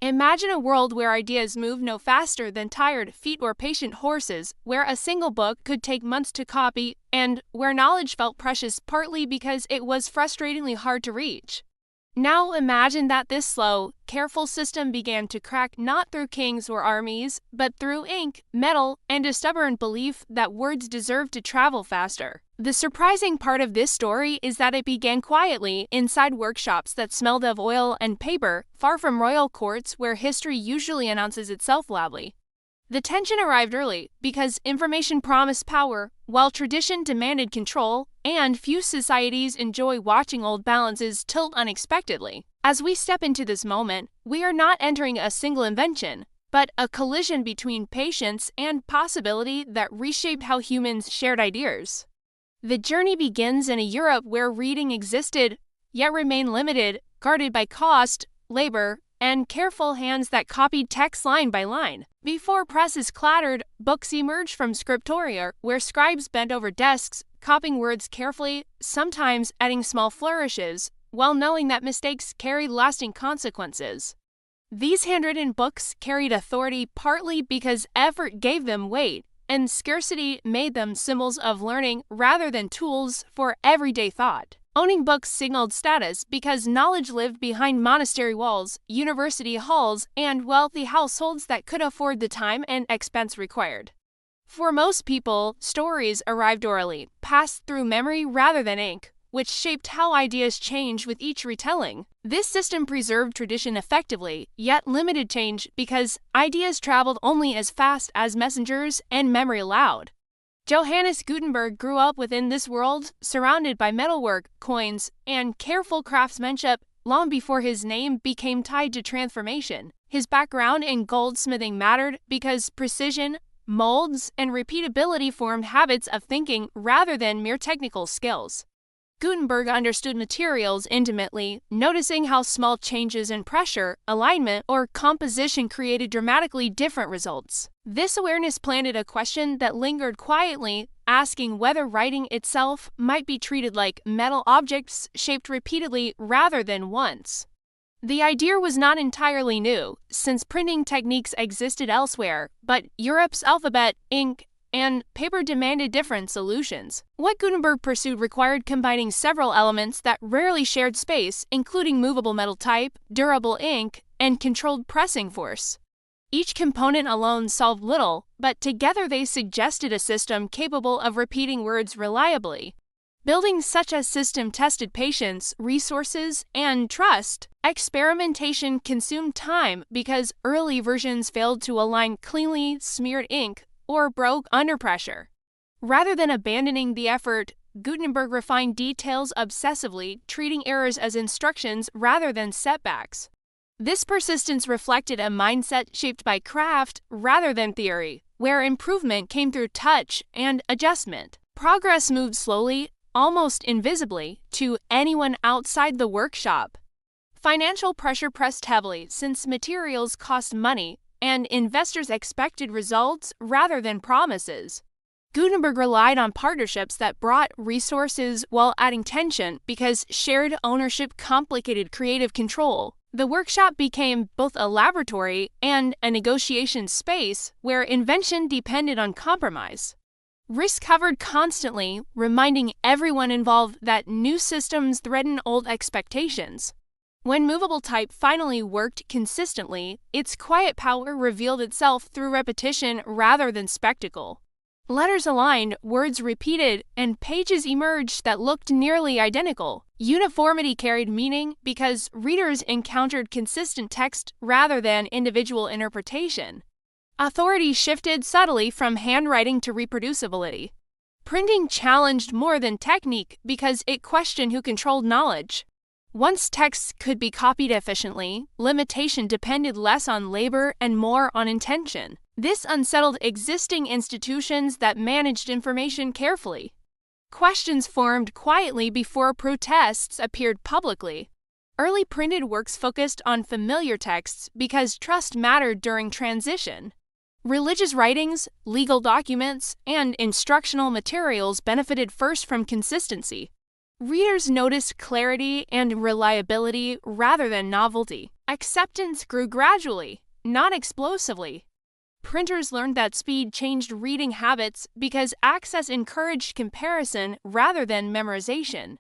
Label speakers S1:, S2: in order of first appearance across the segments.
S1: Imagine a world where ideas move no faster than tired feet or patient horses, where a single book could take months to copy, and where knowledge felt precious partly because it was frustratingly hard to reach. Now imagine that this slow, careful system began to crack not through kings or armies, but through ink, metal, and a stubborn belief that words deserve to travel faster. The surprising part of this story is that it began quietly inside workshops that smelled of oil and paper, far from royal courts where history usually announces itself loudly. The tension arrived early because information promised power, while tradition demanded control, and few societies enjoy watching old balances tilt unexpectedly. As we step into this moment, we are not entering a single invention, but a collision between patience and possibility that reshaped how humans shared ideas. The journey begins in a Europe where reading existed, yet remained limited, guarded by cost, labor, and careful hands that copied text line by line. Before presses clattered, books emerged from scriptoria, where scribes bent over desks, copying words carefully, sometimes adding small flourishes, while knowing that mistakes carried lasting consequences. These handwritten books carried authority partly because effort gave them weight, and scarcity made them symbols of learning rather than tools for everyday thought. Owning books signaled status because knowledge lived behind monastery walls, university halls, and wealthy households that could afford the time and expense required. For most people, stories arrived orally, passed through memory rather than ink, which shaped how ideas changed with each retelling. This system preserved tradition effectively, yet limited change because ideas traveled only as fast as messengers and memory allowed. Johannes Gutenberg grew up within this world, surrounded by metalwork, coins, and careful craftsmanship long before his name became tied to transformation. His background in goldsmithing mattered because precision, molds, and repeatability formed habits of thinking rather than mere technical skills. Gutenberg understood materials intimately, noticing how small changes in pressure, alignment, or composition created dramatically different results. This awareness planted a question that lingered quietly, asking whether writing itself might be treated like metal objects shaped repeatedly rather than once. The idea was not entirely new, since printing techniques existed elsewhere, but Europe's alphabet, ink, and paper demanded different solutions. What Gutenberg pursued required combining several elements that rarely shared space, including movable metal type, durable ink, and controlled pressing force. Each component alone solved little, but together they suggested a system capable of repeating words reliably. Building such a system tested patience, resources, and trust. Experimentation consumed time because early versions failed to align cleanly smeared ink or broke under pressure. Rather than abandoning the effort, Gutenberg refined details obsessively, treating errors as instructions rather than setbacks. This persistence reflected a mindset shaped by craft rather than theory, where improvement came through touch and adjustment. Progress moved slowly, almost invisibly, to anyone outside the workshop. Financial pressure pressed heavily since materials cost money, and investors expected results rather than promises. Gutenberg relied on partnerships that brought resources while adding tension because shared ownership complicated creative control. The workshop became both a laboratory and a negotiation space where invention depended on compromise. Risk hovered constantly, reminding everyone involved that new systems threaten old expectations. When movable type finally worked consistently, its quiet power revealed itself through repetition rather than spectacle. Letters aligned, words repeated, and pages emerged that looked nearly identical. Uniformity carried meaning because readers encountered consistent text rather than individual interpretation. Authority shifted subtly from handwriting to reproducibility. Printing challenged more than technique because it questioned who controlled knowledge. Once texts could be copied efficiently, limitation depended less on labor and more on intention. This unsettled existing institutions that managed information carefully. Questions formed quietly before protests appeared publicly. Early printed works focused on familiar texts because trust mattered during transition. Religious writings, legal documents, and instructional materials benefited first from consistency. Readers noticed clarity and reliability rather than novelty. Acceptance grew gradually, not explosively. Printers learned that speed changed reading habits because access encouraged comparison rather than memorization.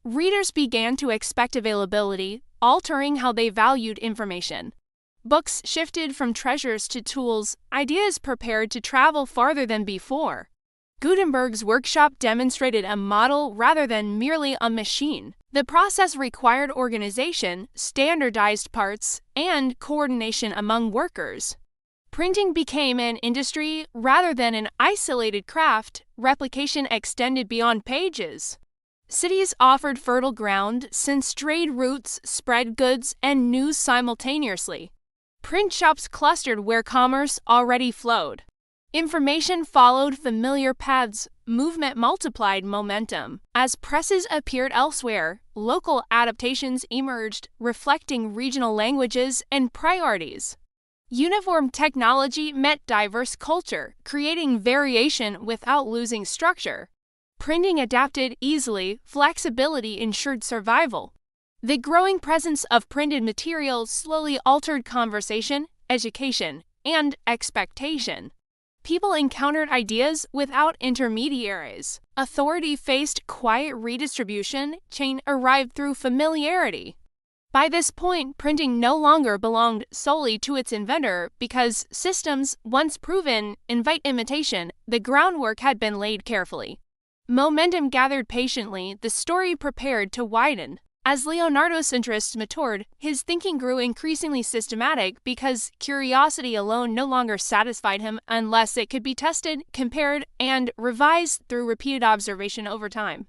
S1: Readers began to expect availability, altering how they valued information. Books shifted from treasures to tools, ideas prepared to travel farther than before. Gutenberg's workshop demonstrated a model rather than merely a machine. The process required organization, standardized parts, and coordination among workers. Printing became an industry rather than an isolated craft. Replication extended beyond pages. Cities offered fertile ground since trade routes spread goods and news simultaneously. Print shops clustered where commerce already flowed. Information followed familiar paths. Movement multiplied momentum. As presses appeared elsewhere, local adaptations emerged, reflecting regional languages and priorities. Uniform technology met diverse culture, creating variation without losing structure. Printing adapted easily, flexibility ensured survival. The growing presence of printed materials slowly altered conversation, education, and expectation. People encountered ideas without intermediaries. Authority faced quiet redistribution, change arrived through familiarity. By this point, printing no longer belonged solely to its inventor because systems, once proven, invite imitation. The groundwork had been laid carefully. Momentum gathered patiently, the story prepared to widen. As Leonardo's interests matured, his thinking grew increasingly systematic because curiosity alone no longer satisfied him unless it could be tested, compared, and revised through repeated observation over time.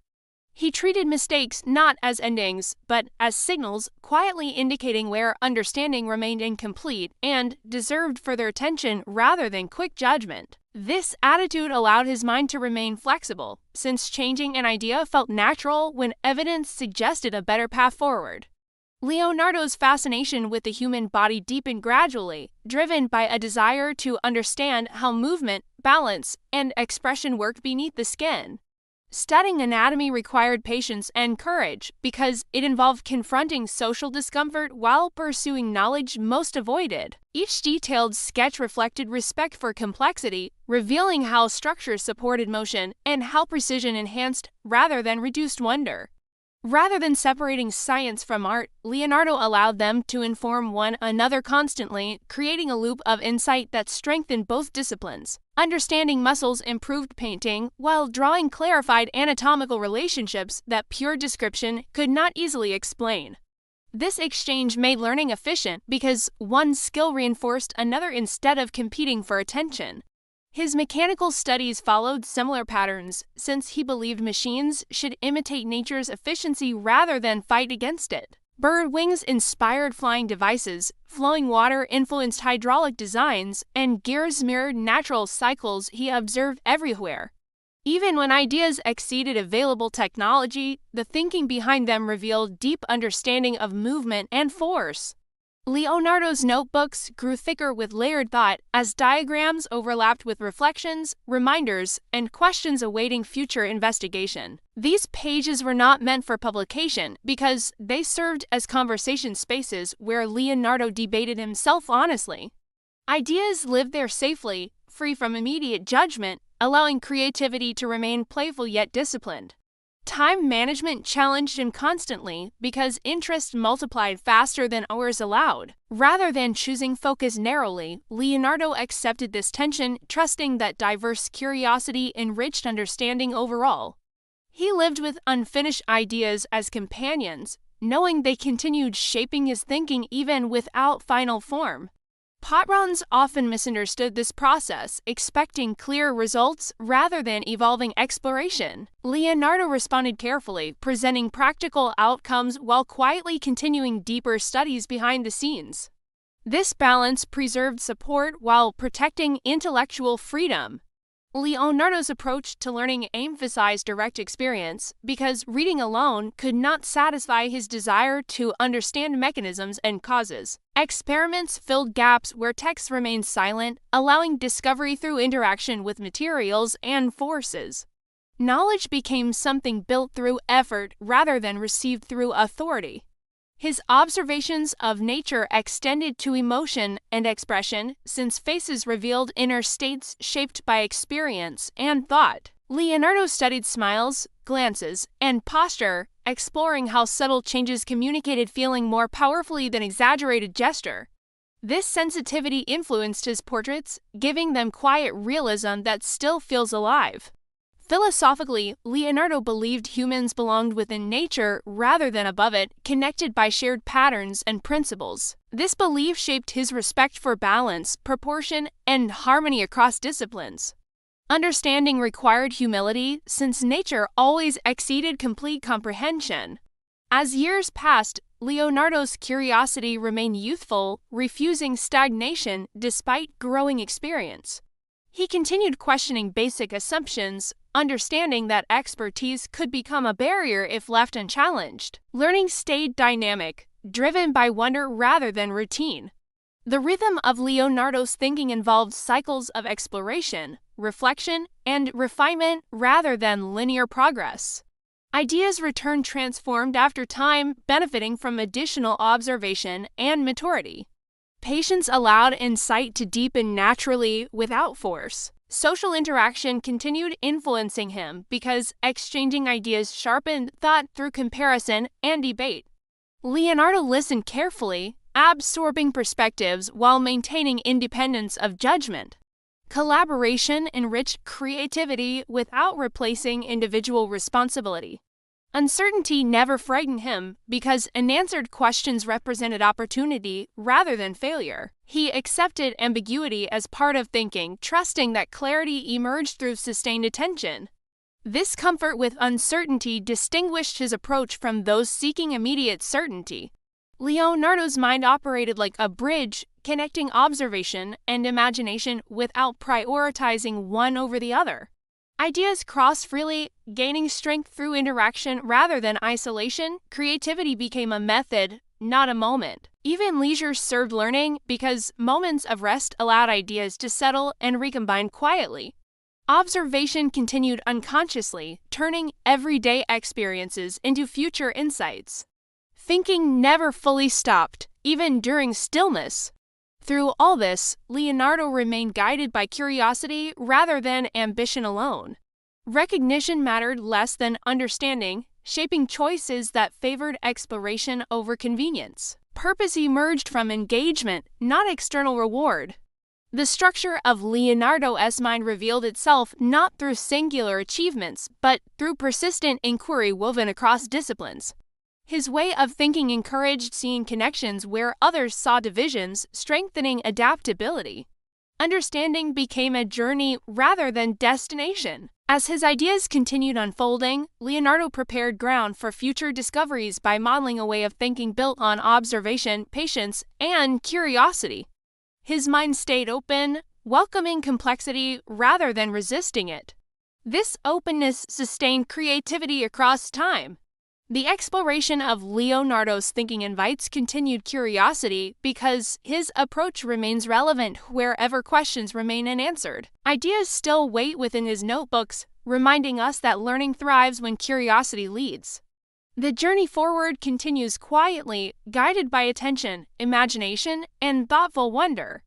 S1: He treated mistakes not as endings, but as signals, quietly indicating where understanding remained incomplete and deserved further attention rather than quick judgment. This attitude allowed his mind to remain flexible, since changing an idea felt natural when evidence suggested a better path forward. Leonardo's fascination with the human body deepened gradually, driven by a desire to understand how movement, balance, and expression worked beneath the skin. Studying anatomy required patience and courage because it involved confronting social discomfort while pursuing knowledge most avoided. Each detailed sketch reflected respect for complexity, revealing how structure supported motion and how precision enhanced rather than reduced wonder. Rather than separating science from art, Leonardo allowed them to inform one another constantly, creating a loop of insight that strengthened both disciplines. Understanding muscles improved painting, while drawing clarified anatomical relationships that pure description could not easily explain. This exchange made learning efficient because one skill reinforced another instead of competing for attention. His mechanical studies followed similar patterns, since he believed machines should imitate nature's efficiency rather than fight against it. Bird wings inspired flying devices, flowing water influenced hydraulic designs, and gears mirrored natural cycles he observed everywhere. Even when ideas exceeded available technology, the thinking behind them revealed deep understanding of movement and force. Leonardo's notebooks grew thicker with layered thought as diagrams overlapped with reflections, reminders, and questions awaiting future investigation. These pages were not meant for publication because they served as conversation spaces where Leonardo debated himself honestly. Ideas lived there safely, free from immediate judgment, allowing creativity to remain playful yet disciplined. Time management challenged him constantly because interest multiplied faster than hours allowed. Rather than choosing focus narrowly, Leonardo accepted this tension, trusting that diverse curiosity enriched understanding overall. He lived with unfinished ideas as companions, knowing they continued shaping his thinking even without final form. Potrons often misunderstood this process, expecting clear results rather than evolving exploration. Leonardo responded carefully, presenting practical outcomes while quietly continuing deeper studies behind the scenes. This balance preserved support while protecting intellectual freedom. Leonardo's approach to learning emphasized direct experience because reading alone could not satisfy his desire to understand mechanisms and causes. Experiments filled gaps where text remained silent, allowing discovery through interaction with materials and forces. Knowledge became something built through effort rather than received through authority. His observations of nature extended to emotion and expression, since faces revealed inner states shaped by experience and thought. Leonardo studied smiles, glances, and posture, exploring how subtle changes communicated feeling more powerfully than exaggerated gesture. This sensitivity influenced his portraits, giving them quiet realism that still feels alive. Philosophically, Leonardo believed humans belonged within nature rather than above it, connected by shared patterns and principles. This belief shaped his respect for balance, proportion, and harmony across disciplines. Understanding required humility, since nature always exceeded complete comprehension. As years passed, Leonardo's curiosity remained youthful, refusing stagnation despite growing experience. He continued questioning basic assumptions, understanding that expertise could become a barrier if left unchallenged. Learning stayed dynamic, driven by wonder rather than routine. The rhythm of Leonardo's thinking involved cycles of exploration, reflection, and refinement rather than linear progress. Ideas returned transformed after time, benefiting from additional observation and maturity. Patience allowed insight to deepen naturally without force. Social interaction continued influencing him because exchanging ideas sharpened thought through comparison and debate. Leonardo listened carefully, absorbing perspectives while maintaining independence of judgment. Collaboration enriched creativity without replacing individual responsibility. Uncertainty never frightened him because unanswered questions represented opportunity rather than failure. He accepted ambiguity as part of thinking, trusting that clarity emerged through sustained attention. This comfort with uncertainty distinguished his approach from those seeking immediate certainty. Leonardo's mind operated like a bridge, connecting observation and imagination without prioritizing one over the other. Ideas crossed freely, gaining strength through interaction rather than isolation. Creativity became a method, not a moment. Even leisure served learning because moments of rest allowed ideas to settle and recombine quietly. Observation continued unconsciously, turning everyday experiences into future insights. Thinking never fully stopped, even during stillness. Through all this, Leonardo remained guided by curiosity rather than ambition alone. Recognition mattered less than understanding, shaping choices that favored exploration over convenience. Purpose emerged from engagement, not external reward. The structure of Leonardo's mind revealed itself not through singular achievements, but through persistent inquiry woven across disciplines. His way of thinking encouraged seeing connections where others saw divisions, strengthening adaptability. Understanding became a journey rather than destination. As his ideas continued unfolding, Leonardo prepared ground for future discoveries by modeling a way of thinking built on observation, patience, and curiosity. His mind stayed open, welcoming complexity rather than resisting it. This openness sustained creativity across time. The exploration of Leonardo's thinking invites continued curiosity because his approach remains relevant wherever questions remain unanswered. Ideas still wait within his notebooks, reminding us that learning thrives when curiosity leads. The journey forward continues quietly, guided by attention, imagination, and thoughtful wonder.